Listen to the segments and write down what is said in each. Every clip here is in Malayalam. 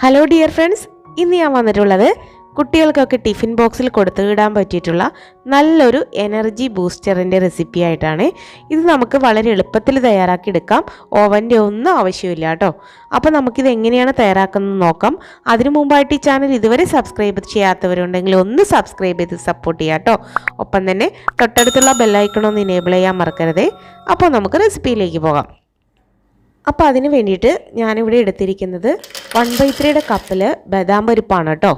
ഹലോ ഡിയർ ഫ്രണ്ട്സ്, ഇന്ന് ഞാൻ വന്നിട്ടുള്ളത് കുട്ടികൾക്കൊക്കെ ടിഫിൻ ബോക്സിൽ കൊടുത്തു വിടാൻ പറ്റിയിട്ടുള്ള നല്ലൊരു എനർജി ബൂസ്റ്ററിൻ്റെ റെസിപ്പി ആയിട്ടാണ്. ഇത് നമുക്ക് വളരെ എളുപ്പത്തിൽ തയ്യാറാക്കി എടുക്കാം. ഓവൻ്റെ ഒന്നും ആവശ്യമില്ല കേട്ടോ. അപ്പോൾ നമുക്കിത് എങ്ങനെയാണ് തയ്യാറാക്കുന്നത് നോക്കാം. അതിനു മുമ്പായിട്ട് ഈ ചാനൽ ഇതുവരെ സബ്സ്ക്രൈബ് ചെയ്യാത്തവരുണ്ടെങ്കിൽ ഒന്ന് സബ്സ്ക്രൈബ് ചെയ്ത് സപ്പോർട്ട് ചെയ്യാം കേട്ടോ. ഒപ്പം തന്നെ തൊട്ടടുത്തുള്ള ബെല്ലൈക്കണൊന്ന് ഇനേബിൾ ചെയ്യാൻ മറക്കരുതേ. അപ്പോൾ നമുക്ക് റെസിപ്പിയിലേക്ക് പോകാം. അപ്പോൾ അതിന് വേണ്ടിയിട്ട് ഞാനിവിടെ എടുത്തിരിക്കുന്നത് 1/3 കപ്പിൽ ബദാം പരിപ്പാണ് കേട്ടോ.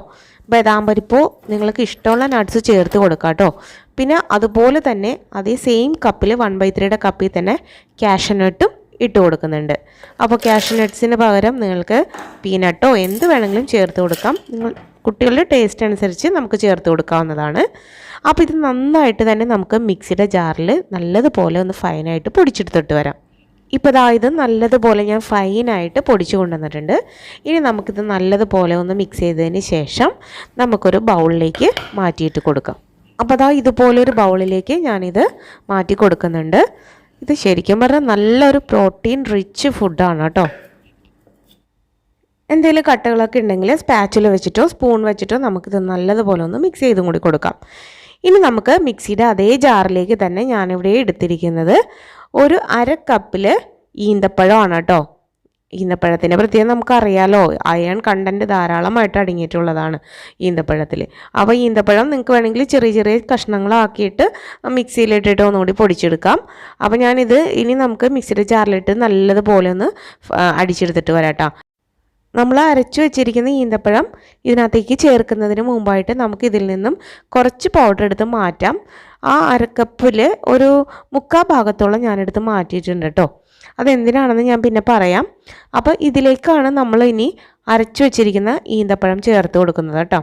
ബദാം പരിപ്പോ നിങ്ങൾക്ക് ഇഷ്ടമുള്ള നട്ട്സ് ചേർത്ത് കൊടുക്കാം കേട്ടോ. പിന്നെ അതുപോലെ തന്നെ അതേ സെയിം കപ്പിൽ 1/3 കപ്പിൽ തന്നെ കാഷ്യൂനട്ടും ഇട്ട് കൊടുക്കുന്നുണ്ട്. അപ്പോൾ കാഷ്യൂനട്ട്സിന് പകരം നിങ്ങൾക്ക് പീനട്ടോ എന്ത് വേണമെങ്കിലും ചേർത്ത് കൊടുക്കാം. കുട്ടികളുടെ ടേസ്റ്റ് അനുസരിച്ച് നമുക്ക് ചേർത്ത് കൊടുക്കാവുന്നതാണ്. അപ്പോൾ ഇത് നന്നായിട്ട് തന്നെ നമുക്ക് മിക്സിയുടെ ജാറിൽ നല്ലതുപോലെ ഒന്ന് ഫൈനായിട്ട് പൊടിച്ചെടുത്തിട്ട് വരാം. ഇപ്പോൾ ഇത് നല്ലതുപോലെ ഞാൻ ഫൈനായിട്ട് പൊടിച്ചു കൊണ്ടുവന്നിട്ടുണ്ട്. ഇനി നമുക്കിത് നല്ലതുപോലെ ഒന്ന് മിക്സ് ചെയ്തതിന് ശേഷം നമുക്കൊരു ബൗളിലേക്ക് മാറ്റിയിട്ട് കൊടുക്കാം. അപ്പോൾ ഇതുപോലൊരു ബൗളിലേക്ക് ഞാനിത് മാറ്റി കൊടുക്കുന്നുണ്ട്. ഇത് ശരിക്കും പറഞ്ഞാൽ നല്ലൊരു പ്രോട്ടീൻ റിച്ച് ഫുഡാണ് കേട്ടോ. എന്തെങ്കിലും കട്ടകളൊക്കെ ഉണ്ടെങ്കിൽ സ്പാച്ചുല വെച്ചിട്ടോ സ്പൂൺ വെച്ചിട്ടോ നമുക്കിത് നല്ലതുപോലെ ഒന്ന് മിക്സ് ചെയ്തും കൂടി കൊടുക്കാം. ഇനി നമുക്ക് മിക്സിയുടെ അതേ ജാറിലേക്ക് തന്നെ ഞാനിവിടെ എടുത്തിരിക്കുന്നത് ഒരു 1/2 കപ്പിൽ ഈന്തപ്പഴമാണ് കേട്ടോ. ഈന്തപ്പഴത്തിൻ്റെ പ്രത്യേകം നമുക്കറിയാലോ, അയൺ കണ്ടൻറ്റ് ധാരാളമായിട്ട് അടങ്ങിയിട്ടുള്ളതാണ് ഈന്തപ്പഴത്തിൽ. അപ്പോൾ ഈന്തപ്പഴം നിങ്ങൾക്ക് വേണമെങ്കിൽ ചെറിയ ചെറിയ കഷ്ണങ്ങളാക്കിയിട്ട് മിക്സിയിലിട്ടിട്ട് ഒന്നുകൂടി പൊടിച്ചെടുക്കാം. അപ്പോൾ ഞാനിത് ഇനി നമുക്ക് മിക്സിയുടെ ജാറിലിട്ട് നല്ലതുപോലെ ഒന്ന് അടിച്ചെടുത്തിട്ട് വരാം കേട്ടോ. നമ്മൾ അരച്ചു വെച്ചിരിക്കുന്ന ഈന്തപ്പഴം ഇതിനകത്തേക്ക് ചേർക്കുന്നതിന് മുമ്പായിട്ട് നമുക്ക് ഇതിൽ നിന്നും കുറച്ച് പൗഡർ എടുത്ത് മാറ്റാം. ആ 1/2 കപ്പിൽ ഒരു 3/4 ഭാഗത്തോളം ഞാനെടുത്ത് മാറ്റിയിട്ടുണ്ട് കേട്ടോ. അതെന്തിനാണെന്ന് ഞാൻ പിന്നെ പറയാം. അപ്പോൾ ഇതിലേക്കാണ് നമ്മൾ ഇനി അരച്ചു വെച്ചിരിക്കുന്ന ഈന്തപ്പഴം ചേർത്ത് കൊടുക്കുന്നത് കേട്ടോ.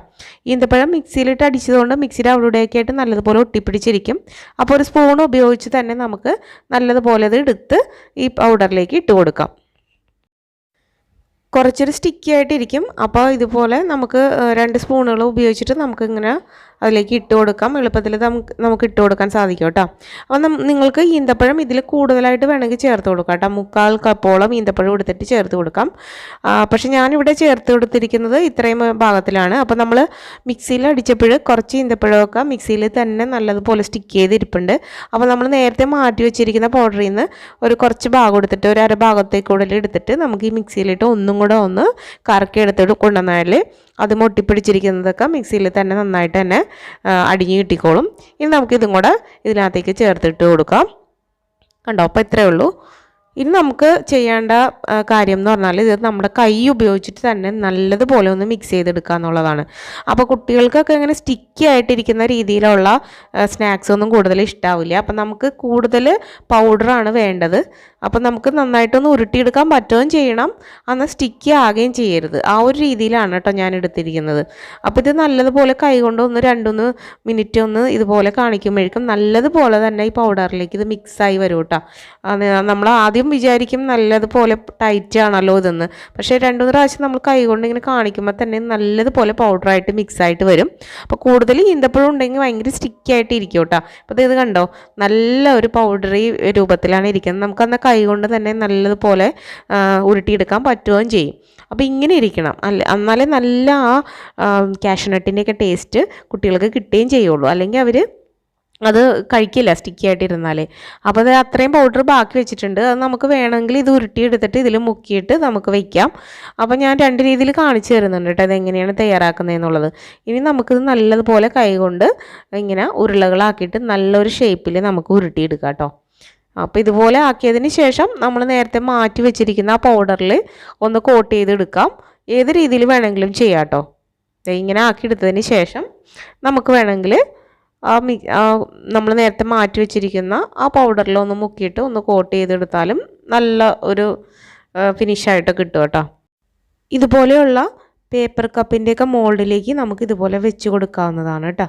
ഈന്തപ്പഴം മിക്സിയിലിട്ട് അടിച്ചതുകൊണ്ട് മിക്സിയുടെ അവിടെയൊക്കെ ആയിട്ട് നല്ലതുപോലെ ഒട്ടിപ്പിടിച്ചിരിക്കും. അപ്പോൾ ഒരു സ്പൂൺ ഉപയോഗിച്ച് തന്നെ നമുക്ക് നല്ലതുപോലെ ഇത് എടുത്ത് ഈ പൗഡറിലേക്ക് ഇട്ട് കൊടുക്കാം. കുറച്ചൊരു സ്റ്റിക്കി ആയിട്ടിരിക്കും. അപ്പോൾ ഇതുപോലെ നമുക്ക് 2 സ്പൂണുകൾ ഉപയോഗിച്ചിട്ട് നമുക്കിങ്ങനെ അതിലേക്ക് ഇട്ട് കൊടുക്കാം. എളുപ്പത്തിൽ നമുക്ക് ഇട്ട് കൊടുക്കാൻ സാധിക്കും കേട്ടോ. അപ്പോൾ നിങ്ങൾക്ക് ഈന്തപ്പഴം ഇതിൽ കൂടുതലായിട്ട് വേണമെങ്കിൽ ചേർത്ത് കൊടുക്കാം കേട്ടോ. 3/4 കപ്പോളം ഈന്തപ്പഴം എടുത്തിട്ട് ചേർത്ത് കൊടുക്കാം. പക്ഷേ ഞാനിവിടെ ചേർത്ത് കൊടുത്തിരിക്കുന്നത് ഇത്രയും ഭാഗത്തിലാണ്. അപ്പോൾ നമ്മൾ മിക്സിയിൽ അടിച്ചപ്പോൾ കുറച്ച് ഈന്തപ്പഴമൊക്കെ മിക്സിയിൽ തന്നെ നല്ലതുപോലെ സ്റ്റിക്ക് ചെയ്തിരിപ്പുണ്ട്. അപ്പോൾ നമ്മൾ നേരത്തെ മാറ്റി വെച്ചിരിക്കുന്ന പൗഡറിൽ നിന്ന് ഒരു കുറച്ച് ഭാഗം എടുത്തിട്ട് ഒരു 1/2 ഭാഗത്തേക്ക് കൂടുതൽ എടുത്തിട്ട് നമുക്ക് ഈ മിക്സിയിലിട്ട് ഒന്നും കൂടെ ഒന്ന് കറക്കി എടുത്തിട്ട് കൊണ്ടുവന്നാൽ അത് ഒട്ടിപ്പിടിച്ചിരിക്കുന്നതൊക്കെ മിക്സിയിൽ തന്നെ നന്നായിട്ട് തന്നെ അടിഞ്ഞ് കിട്ടിക്കോളും. ഇനി നമുക്കിതും കൂടെ ഇതിനകത്തേക്ക് ചേർത്തിട്ട് കൊടുക്കാം. കണ്ടോ, അപ്പോൾ ഇത്രയേ ഉള്ളൂ. ഇനി നമുക്ക് ചെയ്യേണ്ട കാര്യം എന്ന് പറഞ്ഞാൽ ഇത് നമ്മുടെ കൈ ഉപയോഗിച്ചിട്ട് തന്നെ നല്ലതുപോലെ ഒന്ന് മിക്സ് ചെയ്തെടുക്കുക എന്നുള്ളതാണ്. അപ്പോൾ കുട്ടികൾക്കൊക്കെ ഇങ്ങനെ സ്റ്റിക്കി ആയിട്ടിരിക്കുന്ന രീതിയിലുള്ള സ്നാക്സ് ഒന്നും കൂടുതൽ ഇഷ്ടാവില്ല. അപ്പം നമുക്ക് കൂടുതൽ പൗഡറാണ് വേണ്ടത്. അപ്പം നമുക്ക് നന്നായിട്ടൊന്ന് ഉരുട്ടിയെടുക്കാൻ പറ്റുകയും ചെയ്യണം, എന്നാൽ സ്റ്റിക്കി ആകുകയും ചെയ്യരുത്. ആ ഒരു രീതിയിലാണ് കേട്ടോ ഞാൻ എടുത്തിരിക്കുന്നത്. അപ്പോൾ ഇത് നല്ലതുപോലെ കൈകൊണ്ട് ഒന്ന് 2-3 മിനിറ്റ് ഒന്ന് ഇതുപോലെ കാണിക്കുമ്പോഴേക്കും നല്ലതുപോലെ തന്നെ ഈ പൗഡറിലേക്ക് ഇത് മിക്സായി വരും കേട്ടോ. നമ്മൾ ആദ്യം വിചാരിക്കും നല്ലതുപോലെ ടൈറ്റ് ആണല്ലോ ഇതെന്ന്. പക്ഷേ 2-3 പ്രാവശ്യം നമ്മൾ കൈ കൊണ്ട് ഇങ്ങനെ കാണിക്കുമ്പോൾ തന്നെ നല്ലതുപോലെ പൗഡറായിട്ട് മിക്സായിട്ട് വരും. അപ്പോൾ കൂടുതൽ ഈന്തപ്പഴം ഉണ്ടെങ്കിൽ ഭയങ്കര സ്റ്റിക്കി ആയിട്ട് ഇരിക്കും കേട്ടോ. അപ്പോൾ ഇത് കണ്ടോ, നല്ല ഒരു പൗഡറി രൂപത്തിലാണ് ഇരിക്കുന്നത്. നമുക്കന്ന് കൈ കൊണ്ട് തന്നെ നല്ലതുപോലെ ഉരുട്ടിയെടുക്കാൻ പറ്റുകയും ചെയ്യും. അപ്പോൾ ഇങ്ങനെ ഇരിക്കണം, എന്നാലേ നല്ല ആ കാഷ്യൂനട്ടിൻ്റെയൊക്കെ ടേസ്റ്റ് കുട്ടികൾക്ക് കിട്ടുകയും ചെയ്യുള്ളൂ. അല്ലെങ്കിൽ അവർ അത് കഴിക്കില്ല സ്റ്റിക്കി ആയിട്ടിരുന്നാലേ. അപ്പോൾ അത് അത്രയും പൗഡർ ബാക്കി വെച്ചിട്ടുണ്ട്. അത് നമുക്ക് വേണമെങ്കിൽ ഇത് ഉരുട്ടിയെടുത്തിട്ട് ഇതിൽ മുക്കിയിട്ട് നമുക്ക് വയ്ക്കാം. അപ്പോൾ ഞാൻ 2 രീതിയിൽ കാണിച്ചു തരുന്നുണ്ട് കേട്ടോ അതെങ്ങനെയാണ് തയ്യാറാക്കുന്നതെന്നുള്ളത്. ഇനി നമുക്കിത് നല്ലതുപോലെ കൈകൊണ്ട് ഇങ്ങനെ ഉരുളകളാക്കിയിട്ട് നല്ലൊരു ഷേപ്പിൽ നമുക്ക് ഉരുട്ടിയെടുക്കാം കേട്ടോ. അപ്പോൾ ഇതുപോലെ ആക്കിയതിന് ശേഷം നമ്മൾ നേരത്തെ മാറ്റി വെച്ചിരിക്കുന്ന ആ പൗഡറിൽ ഒന്ന് കോട്ട് ചെയ്തെടുക്കാം. ഏത് രീതിയിൽ വേണമെങ്കിലും ചെയ്യാം കേട്ടോ. ഇങ്ങനെ ആക്കിയെടുത്തതിന് ശേഷം നമുക്ക് വേണമെങ്കിൽ നമ്മൾ നേരത്തെ മാറ്റി വെച്ചിരിക്കുന്ന ആ പൗഡറിൽ ഒന്ന് മുക്കിയിട്ട് ഒന്ന് കോട്ട് ചെയ്തെടുത്താലും നല്ല ഒരു ഫിനിഷായിട്ട് കിട്ടും കേട്ടോ. ഇതുപോലെയുള്ള പേപ്പർ കപ്പിൻ്റെയൊക്കെ മോൾഡിലേക്ക് നമുക്ക് ഇതുപോലെ വെച്ച് കൊടുക്കാവുന്നതാണ് കേട്ടോ.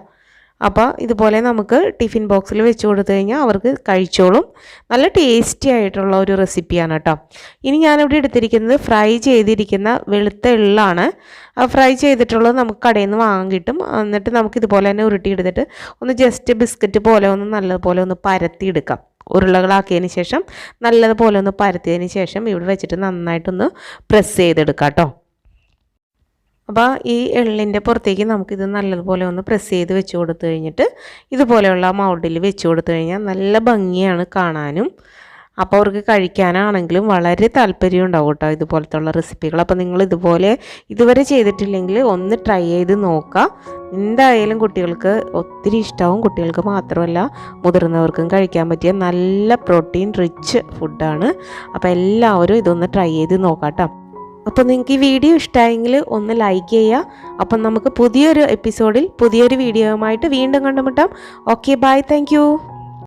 അപ്പോൾ ഇതുപോലെ നമുക്ക് ടിഫിൻ ബോക്സിൽ വെച്ച് കൊടുത്തു കഴിഞ്ഞാൽ അവർക്ക് കഴിച്ചോളും. നല്ല ടേസ്റ്റി ആയിട്ടുള്ള ഒരു റെസിപ്പിയാണ് കേട്ടോ. ഇനി ഞാനിവിടെ എടുത്തിരിക്കുന്നത് ഫ്രൈ ചെയ്തിരിക്കുന്ന വെളുത്ത എള്ളാണ്. ഫ്രൈ ചെയ്തിട്ടുള്ളത് നമുക്ക് കടയിൽ നിന്ന് വാങ്ങാൻ കിട്ടും. എന്നിട്ട് നമുക്ക് ഇതുപോലെ തന്നെ ഉരുട്ടിയെടുത്തിട്ട് ഒന്ന് ജസ്റ്റ് ബിസ്ക്കറ്റ് പോലെ ഒന്ന് നല്ലതുപോലെ ഒന്ന് പരത്തിയെടുക്കാം. ഉരുളകളാക്കിയതിന് ശേഷം നല്ലതുപോലെ ഒന്ന് പരത്തിയതിന് ശേഷം ഇവിടെ വെച്ചിട്ട് നന്നായിട്ടൊന്ന് പ്രസ് ചെയ്തെടുക്കാം കേട്ടോ. അപ്പോൾ ഈ എള്ളിൻ്റെ പുറത്തേക്ക് നമുക്കിത് നല്ലതുപോലെ ഒന്ന് പ്രസ് ചെയ്ത് വെച്ച് കൊടുത്തു കഴിഞ്ഞിട്ട് ഇതുപോലെയുള്ള മൗൾഡിൽ വെച്ച് കൊടുത്തു കഴിഞ്ഞാൽ നല്ല ഭംഗിയാണ് കാണാനും. അപ്പോൾ അവർക്ക് കഴിക്കാനാണെങ്കിലും വളരെ താല്പര്യം ഉണ്ടാവും കേട്ടോ ഇതുപോലത്തുള്ള റെസിപ്പികൾ. അപ്പോൾ നിങ്ങൾ ഇതുവരെ ചെയ്തിട്ടില്ലെങ്കിൽ ഒന്ന് ട്രൈ ചെയ്ത് നോക്കുക. എന്തായാലും കുട്ടികൾക്ക് ഒത്തിരി ഇഷ്ടമാവും. കുട്ടികൾക്ക് മാത്രമല്ല മുതിർന്നവർക്കും കഴിക്കാൻ പറ്റിയ നല്ല പ്രോട്ടീൻ റിച്ച് ഫുഡാണ്. അപ്പോൾ എല്ലാവരും ഇതൊന്ന് ട്രൈ ചെയ്ത് നോക്കാം കേട്ടോ. അപ്പോൾ നിങ്ങൾക്ക് ഈ വീഡിയോ ഇഷ്ടമായെങ്കിൽ ഒന്ന് ലൈക്ക് ചെയ്യുക. അപ്പം നമുക്ക് പുതിയൊരു എപ്പിസോഡിൽ പുതിയൊരു വീഡിയോയുമായിട്ട് വീണ്ടും കണ്ടുമുട്ടാം. Okay, bye, thank U.